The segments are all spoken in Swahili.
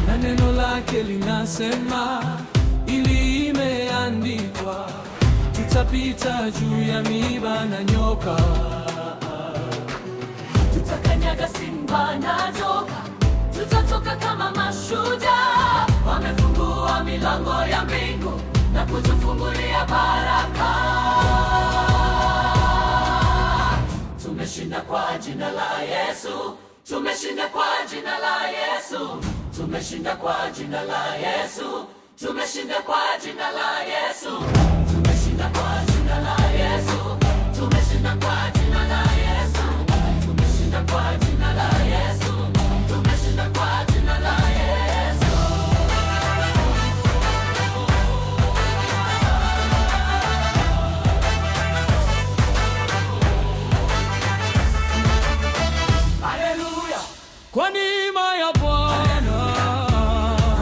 Na neno lake linasema, ili imeandikwa, tutapita juu ya miiba na nyoka, tutakanyaga simba na joka, tutatoka kama mashujaa. Wamefungua milango ya mbingu na kutufungulia baraka. Tumeshinda kwa jina la Yesu, tumeshinda kwa jina la Yesu, tumeshinda kwa jina la Yesu, tumeshinda kwa jina la Yesu, tumeshinda kwa jina la Yesu, tumeshinda kwa jina la Yesu, tumeshinda kwa jina la Yesu, tumeshinda kwa jina la Yesu. Haleluya! kwa neema ya Bwana.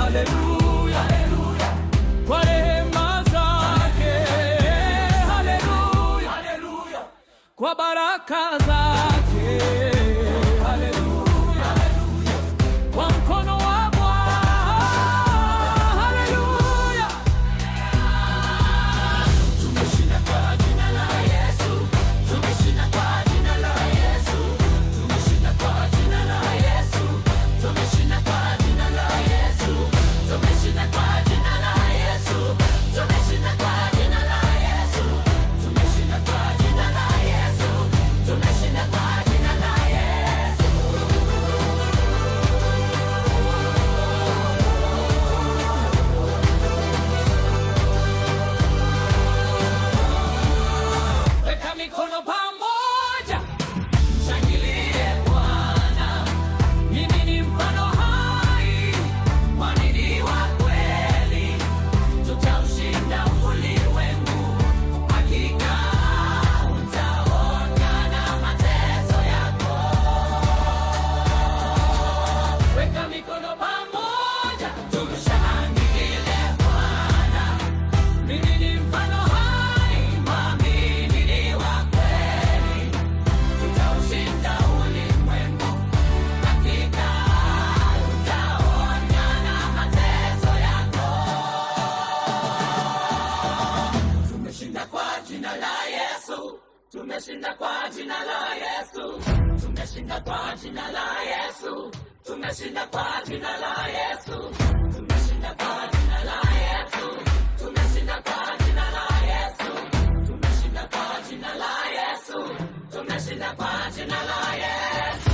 Haleluya, haleluya, kwa rehema zake. Haleluya, haleluya, kwa baraka zake. Haleluya, haleluya, kwa mkono wa Bwana. Haleluya, Tumeshinda kwa jina la Yesu, tumeshinda kwa jina la Yesu, tumeshinda kwa jina la Yesu, tumeshinda kwa jina la Yesu, tumeshinda kwa jina la Yesu, tumeshinda kwa jina la Yesu, tumeshinda kwa jina la Yesu, tumeshinda kwa jina la Yesu. weka mikono pamoja. Shangilie Bwana, mimi ni mfano hai, mwamini wa kweli, tutaushinda ulimwengu, hakika utaona na mateso yako. Weka mikono pamoja, tumshangilie Bwana, mimi ni mfano hai, mwamini wa kweli, tutaushinda ulimwengu, hakika utaona na mateso yako. Tumeshinda kwa jina la Yesu, tumeshinda kwa jina la Yesu, tumeshinda kwa jina la Yesu, tumeshinda kwa jina la Yesu, tumeshinda kwa jina la Yesu, tumeshinda kwa jina la Yesu, tumeshinda kwa jina la Yesu, tumeshinda kwa jina la Yesu.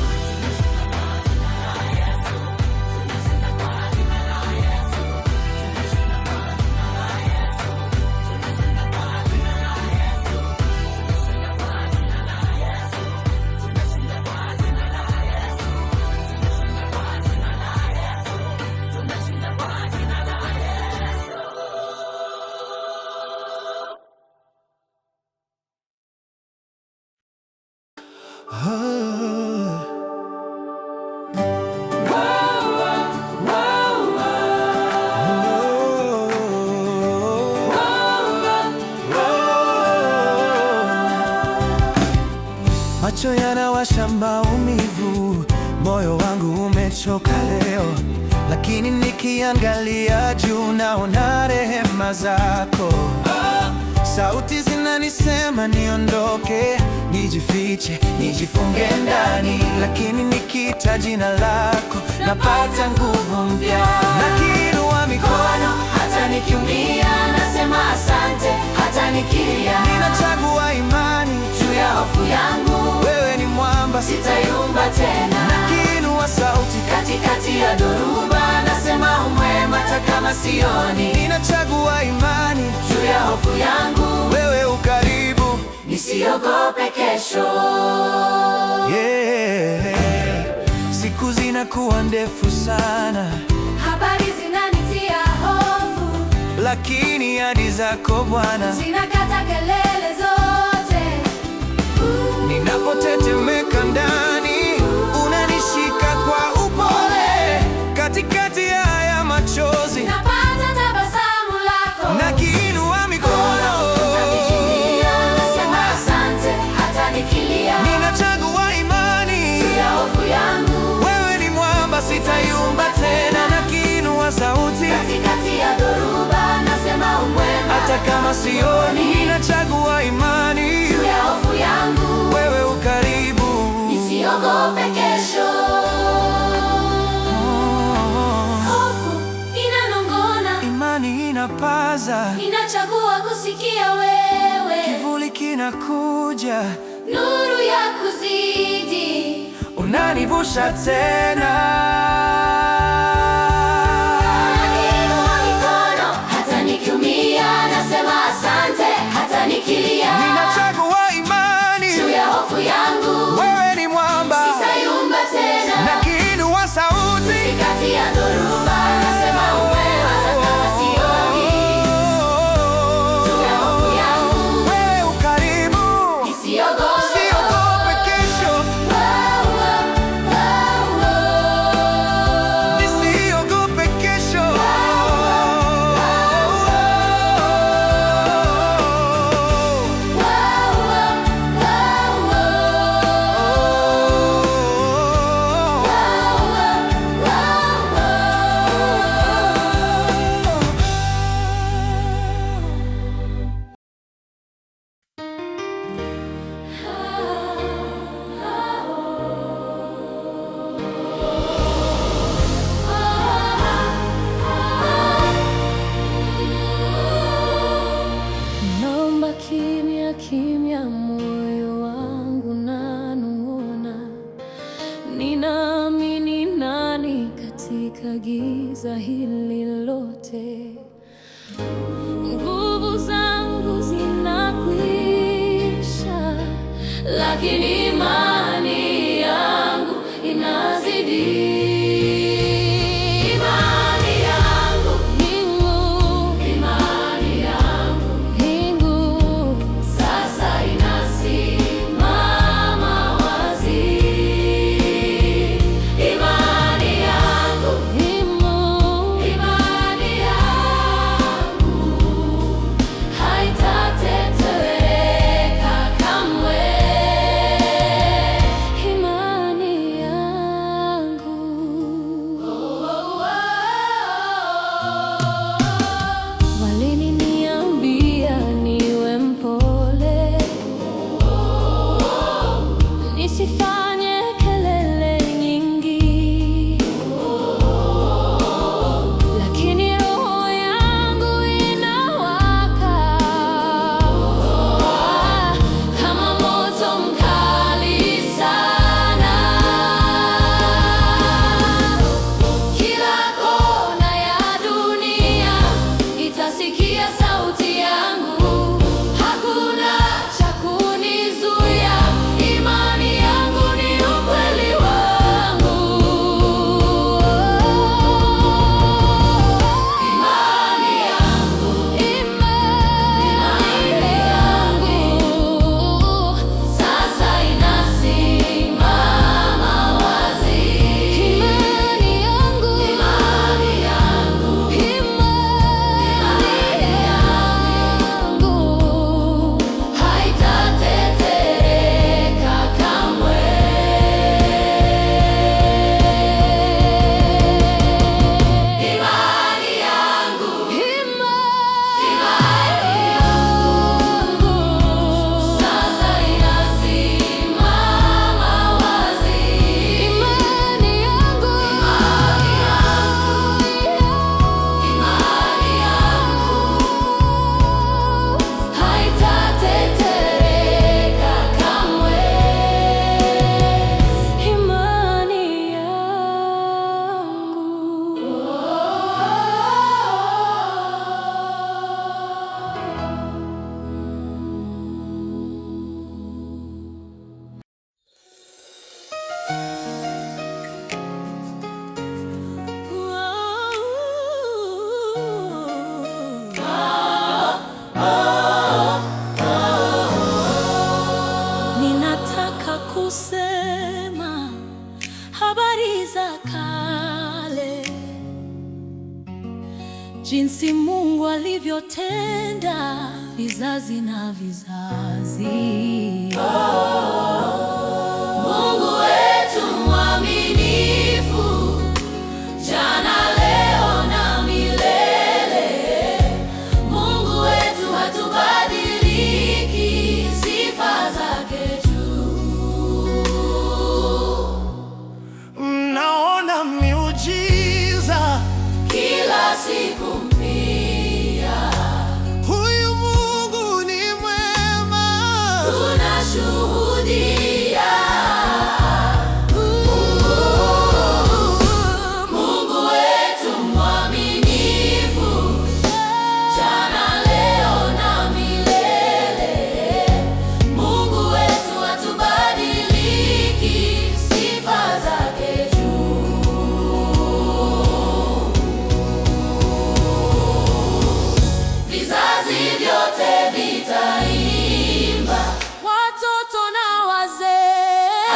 Macho yanawasha maumivu, moyo wangu umechoka leo, lakini nikiangalia juu naona rehema zako. Sauti zinanisema niondoke, nijifiche, nijifunge ndani, lakini nikiita jina lako napata nguvu mpya. Nakiinua mikono Hata nikiumia nasema asante, hata nikilia ninachagua imani juu ya hofu yangu, wewe ni mwamba, sitayumba tena. nakiinua sauti Katikati ya dhoruba nasema umwema, hata kama sioni. ninachagua imani Juu ya hofu yangu wewe ukaribu, nisiogope kesho. Siku zinakuwa ndefu sana, Habari zinanitia hofu, lakini ahadi zako Bwana zinakata kelele zote. hata kama sioni, ninachagua imani juu ya hofu yangu. Wewe ukaribu, nisiogope kesho. Hofu inanong'ona, imani inapaza, ninachagua kusikia wewe. kivuli kinakuja, nuru ya kuzidi, unanivusha tena. hata nikiumia nasema asante, hata nikilia Ninachagua imani juu ya hofu yangu. Wewe ni mwamba, sitayumba tena, nakiinua sauti kati ya dhoruba nasema uwewe, hata kama sioni. Juu ya hofu yangu wewe ukaribu, nisiogope kesho, nisiogope kesho. Naomba kimya kimya, moyo wangu nanong'ona. Ninaamini nani katika giza hili lote? Nguvu zangu zinakwisha, lakini imani yangu inazidi. Nisifanye kelele nyingi, lakini roho yangu inawaka kama moto mkali sana. Kila kona ya dunia itasikia sauti yangu, hakuna cha kunizuia. Imani yangu ni ukweli wangu. Imani yangu, imani yangu sasa inasimama wazi. Imani yangu, imani yangu, imani yangu haitatetereka kamwe. Imani yangu, imani yangu sasa inasimama wazi. Imani yangu, imani yangu haitatetereka kamwe. Imani Ninataka kusema habari za kale, jinsi Mungu alivyotenda vizazi na vizazi. Mungu wetu mwaminifu, jana, leo na milele. Mungu wetu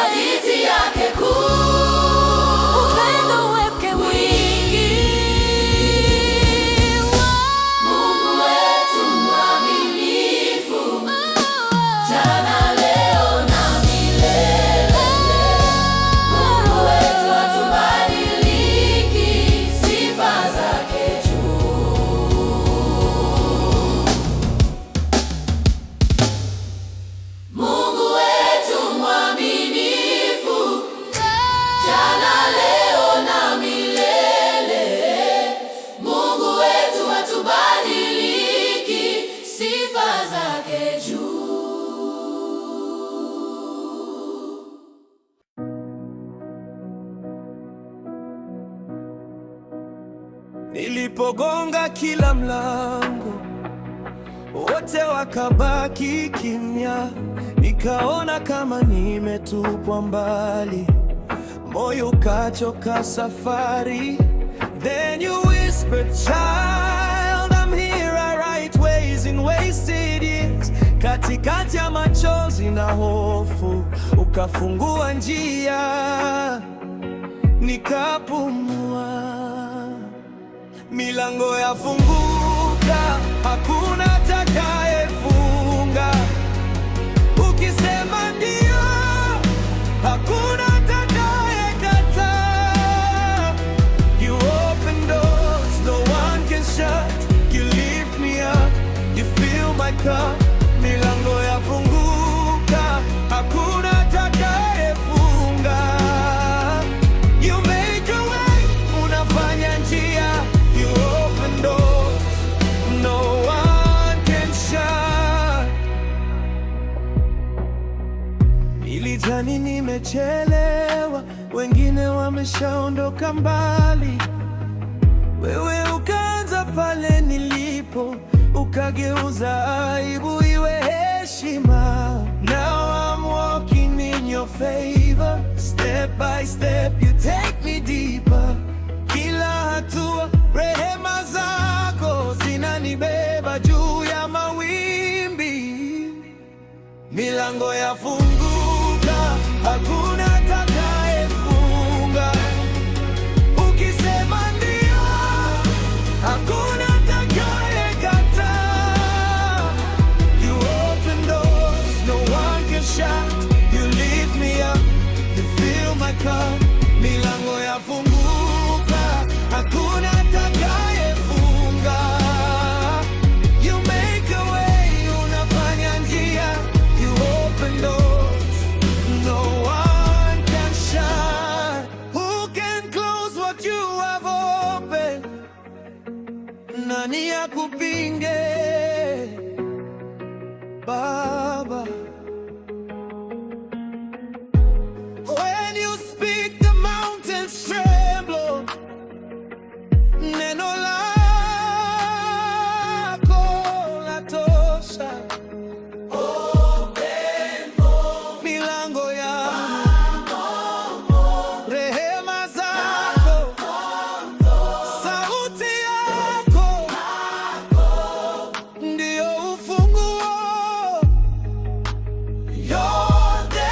hadithi yake kuu, upendo wake mwingi. Mungu wetu mwaminifu, jana, leo na milele. Mungu wetu hatubadiliki, sifa zake juu. Mungu wetu mwaminifu, jana, leo na milele. Mungu wetu hatubadiliki, sifa zake juu. Nilipogonga kila mlango, wote wakabaki kimya. Nikaona kama nimetupwa mbali, moyo ukachoka safari. Then you whispered, child, I'm here, I write ways in wasted years. Katikati ya machozi na hofu, ukafungua njia, nikapumua. Milango yafunguka, hakuna atakayefunga. Ukisema ndio, hakuna atakayekataa. You open doors no one can shut. You lift me up, you fill my cup. Milango yafunguka, hakuna atakayefunga. You make a way, unafanya njia. You open doors no one can shut. Nilidhani nimechelewa, wengine wameshaondoka mbali. Wewe ukaanza pale nilipo, ukageuza aibu iwe heshima. Now I'm walking in your favor. Step by step you take me deeper. Kila hatua rehema zako zinanibeba juu ya mawimbi. Milango yafunguka, hakuna atakayefunga. Ukisema ndio, hakuna atakayekataa. You open doors no one can shut. You lift me up, you fill my cup. Milango yafunguka, hakuna atakayefunga. You make a way, unafanya njia. You open doors no one can shut. Who can close what you have opened? Nani akupinge, Baba? When you speak, the mountains tremble. Neno lako latosha. Milango yangu, rehema zako, sauti yako ndio ufunguo. You're the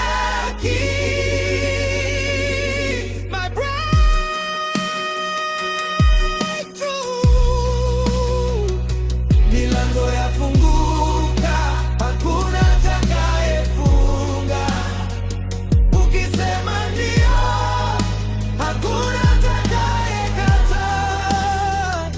key, my breakthrough. Milango yafunguka, hakuna atakayefunga. Ukisema ndio, hakuna atakayekataa.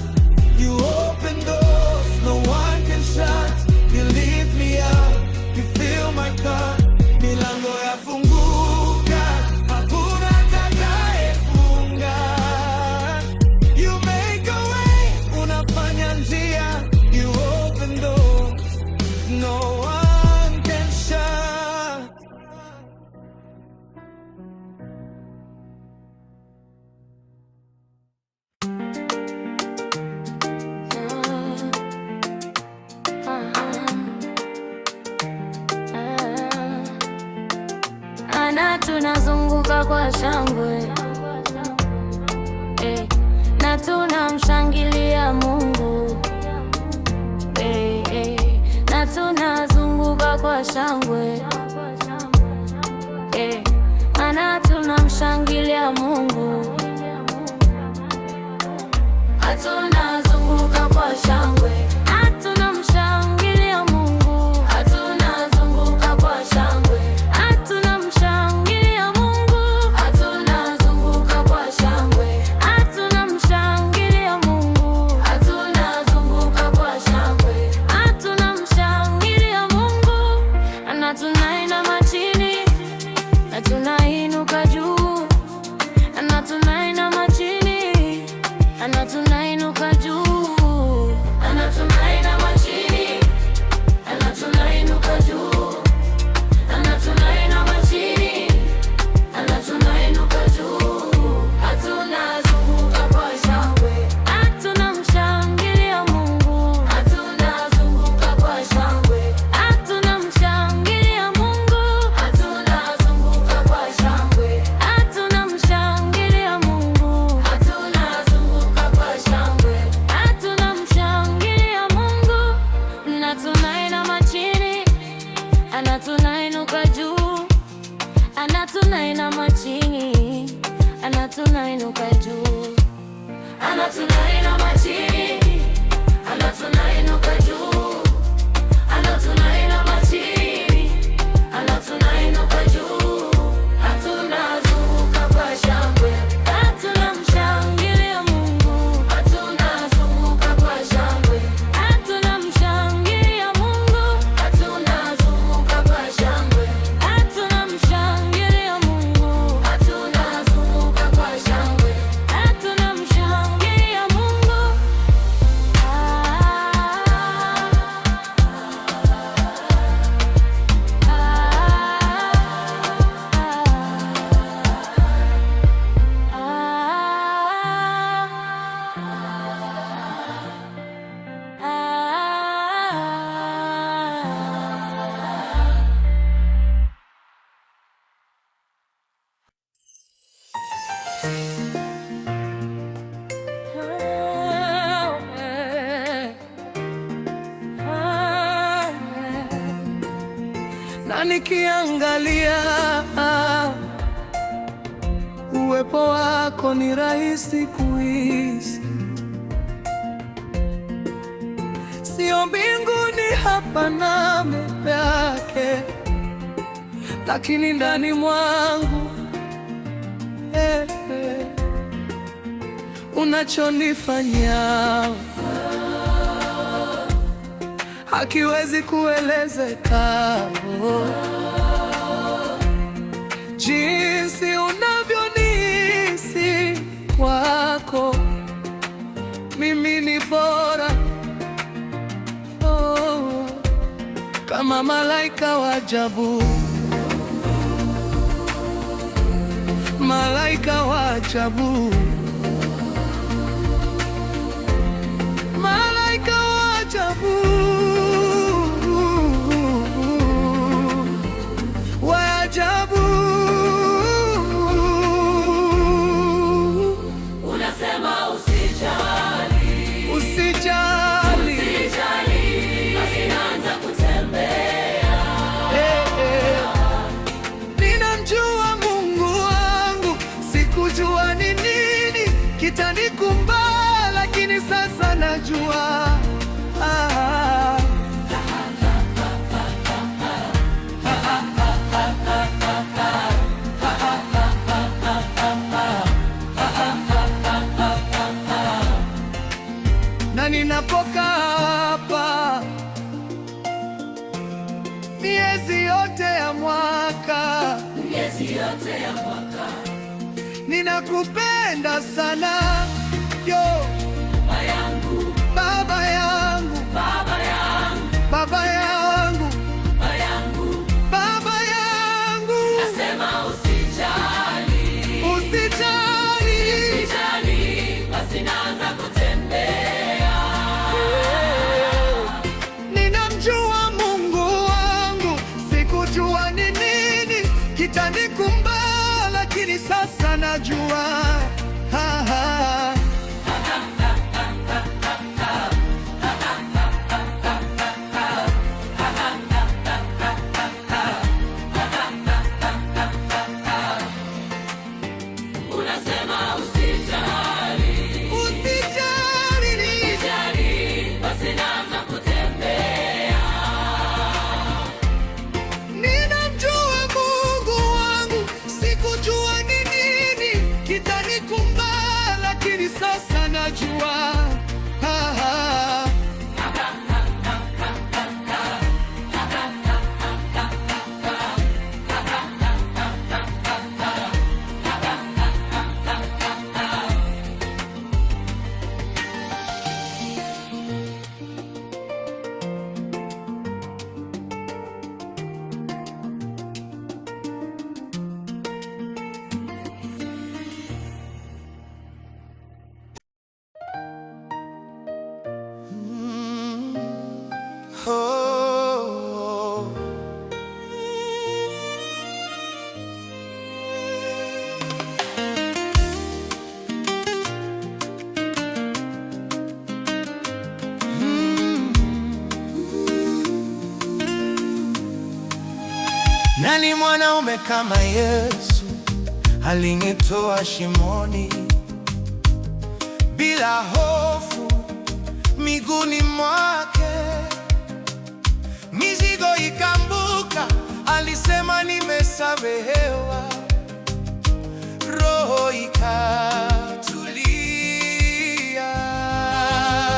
You open doors no one can shut. You lift me up, you fill my cup. Milango yafunguka, hakuna atakayefunga. You make a way, unafanya njia. You open doors no one can shut. Ana tunazunguka kwa shangwe, na tunamshangilia Mungu, na tunazunguka kwa shangwe, na tunamshangilia Mungu. Tunazunguka kwa shangwe, tunamshangilia Mungu. Tunazunguka kwa shangwe, tunamshangilia Mungu. Tunazunguka kwa shangwe, tunamshangilia Mungu. Tunazunguka kwa shangwe, tunamshangilia Mungu. Na tunainama chini na tunainuka juu, na tunainama chini na tunainuka juu, na tunainama chini na tunainuka juu, na tunainama chini na tunainuka juu. Tunazunguka kwa shangwe, tunamshangilia Mungu. Tunazunguka kwa shangwe, tunamshangilia Mungu. Tunazunguka kwa shangwe, tunamshangilia Mungu. Tunazunguka kwa shangwe, tunamshangilia Mungu. Na tunainama chini na tunainuka juu, na tunainama chini na tunainuka juu, na tunainama chini na tunainuka juu, na tunainama chini na tunainuka juu. Tunazunguka kwa shangwe, tunamshangilia Mungu. Tunazunguka kwa shangwe, tunamshangilia Mungu. Tunazunguka kwa shangwe, tunamshangilia Mungu. Tunazunguka kwa shangwe, tunamshangilia Mungu. Na nikiangalia uwepo wako ni rahisi kuhisi, sio mbinguni hapa na peke, lakini ndani mwangu unachonifanyia hakiwezi kuelezeka. Jinsi unavyonihisi kwako mimi ni bora, kama malaika wa ajabu, malaika wa ajabu, malaika wa ajabu. Unasema usijali, usijali, basi naanza kutembea. Ninamjua Mungu wangu, sikujua ni nini kitanikumba, lakini sasa najua. Na ninapokaa hapa miezi yote ya mwaka, ninakupenda sana yo baba yangu, baba yangu, baba yangu, baba yangu. Nasema usijali, usijali, basi naanza kutembea. Ninamjua Mungu wangu, sikujua ni nini kitanikumba, lakini sasa najua. Nani mwanaume kama Yesu, alinitoa shimoni bila hofu, miguuni mwake mizigo ikambuka. Alisema nimesamehewa, roho ikatulia.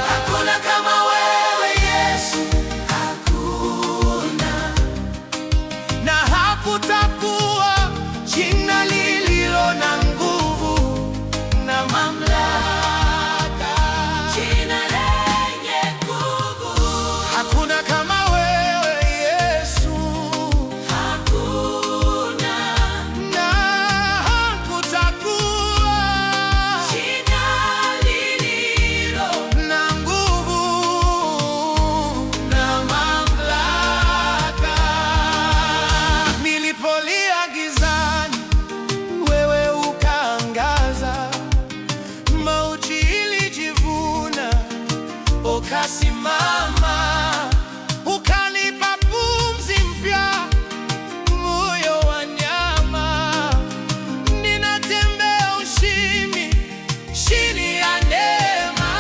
Hakuna kama wewe Yesu, hakuna, na hakutakuwa jina lililo na nguvu na mamlaka, jina lenye nguvu. Hakuna kama wewe Yesu, hakuna, na hakutakuwa jina lililo na nguvu na mamlaka. Nilipolia gizani, wewe ukaangaza, mauti ilijivuna, ukasimama, ukanipa pumzi mpya, moyo wa nyama. Ninatembea ushindi chini ya neema.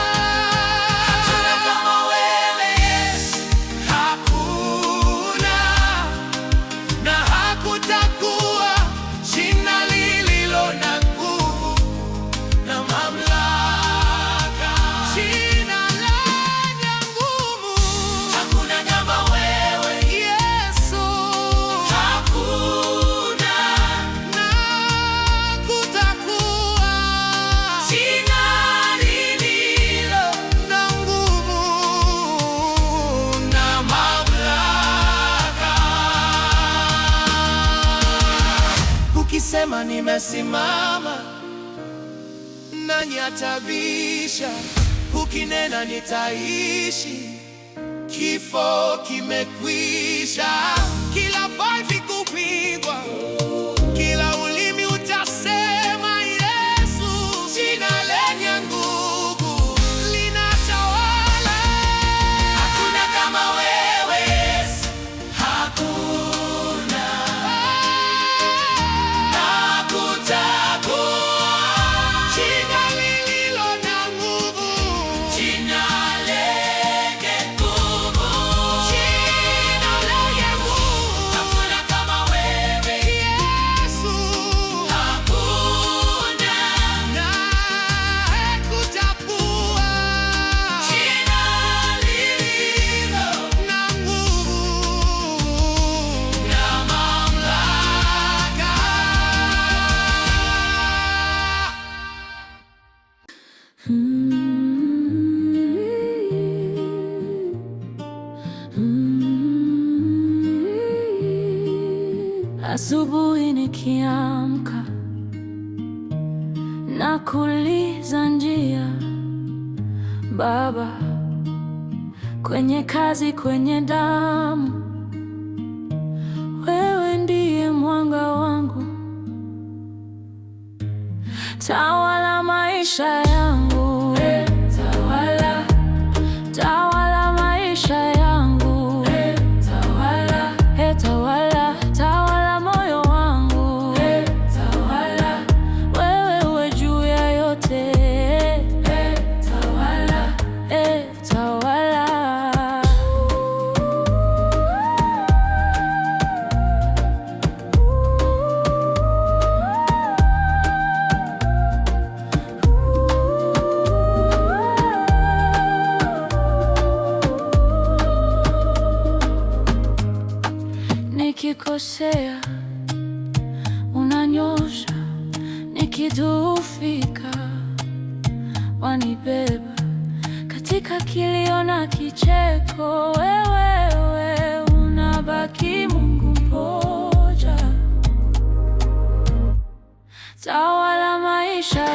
Hakuna kama wewe Yesu, hakuna, na hakutakuwa jina lililo na nguvu na mamlaka, jina lenye nguvu. Hakuna kama wewe Yesu, hakuna, na hakutakuwa jina lililo na nguvu na mamlaka. Ukisema nimesimama, nani atabisha? Ukinena nitaishi, kifo kimekwisha. Kila paji kupigwa, kila ulimi utasema Yesu, jina lenye nguvu linatawala. Hakuna kama wewe Yesu, hakuna, na hakutakuwa jina lililo na nguvu, jina lenye nguvu, jina lenye nguvu. Hakuna kama wewe Yesu, hakuna, na hakutakuwa jina lililo na nguvu na mamlaka. Asubuhi nikiamka na kuuliza njia, Baba, kwenye kazi, kwenye damu, wewe ndiye mwanga wangu. Tawala maisha yangu, tawala, tawala maisha yangu, tawala, tawala, tawala moyo wangu, tawala, wewe uwe juu ya yote, tawala, tawala. Nikikosea unanyosha, nikidhoofika wanibeba, katika kilio na kicheko, wewe unabaki Mungu mmoja. Tawala maisha